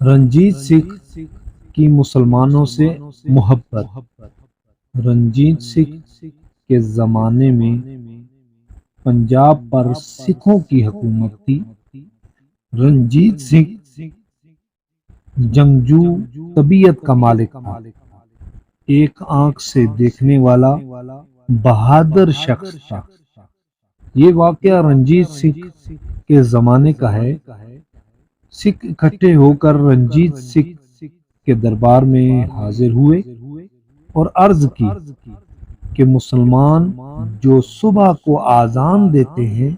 رنجیت سنگھ کی مسلمانوں سے محبت۔ رنجیت سنگھ کے زمانے میں پنجاب پر سکھوں کی حکومت تھی۔ رنجیت سنگھ جنگجو طبیعت کا مالک تھا، ایک آنکھ سے دیکھنے والا بہادر شخص تھا۔ یہ واقعہ رنجیت سنگھ کے زمانے کا ہے۔ سکھ اکٹھے ہو کر رنجیت سنگھ کے دربار میں حاضر ہوئے اور عرض کی کہ مسلمان جو صبح کو آذان دیتے ہیں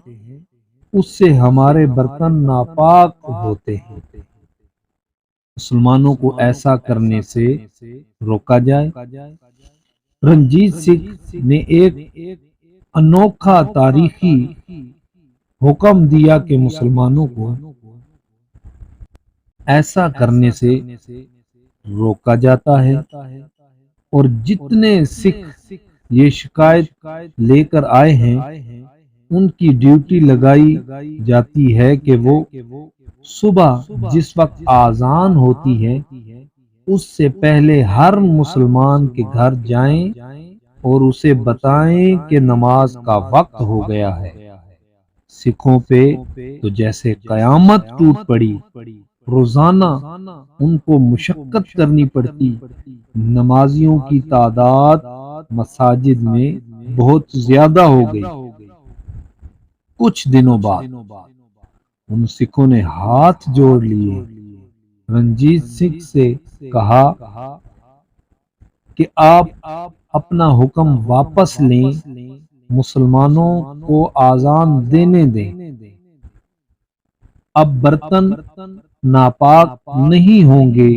اس سے ہمارے برتن ناپاک ہوتے ہیں، مسلمانوں کو ایسا کرنے سے روکا جائے۔ رنجیت سنگھ نے ایک انوکھا تاریخی حکم دیا کہ مسلمانوں کو ایسا کرنے سے روکا جاتا ہے، اور جتنے سکھ یہ شکایت لے کر آئے ہیں ان کی ڈیوٹی لگائی جاتی ہے کہ وہ صبح جس وقت آذان ہوتی ہے اس سے پہلے ہر مسلمان کے گھر جائیں اور اسے بتائیں کہ نماز کا وقت ہو گیا ہے۔ سکھوں پہ تو جیسے قیامت ٹوٹ پڑی، روزانہ ان کو مشقت کرنی پڑتی، نمازیوں کی تعداد مساجد میں بہت زیادہ ہو گئی۔ کچھ دنوں بعد ان سکھوں نے ہاتھ جوڑ لیے، رنجیت سنگھ سے کہا کہ آپ اپنا حکم واپس لیں، مسلمانوں کو آذان دینے دیں، اب برتن ناپاک نہیں ہوں گے،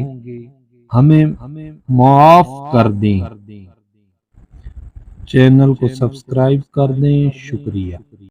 ہمیں معاف کر دیں۔ چینل کو سبسکرائب کر دیں۔ شکریہ۔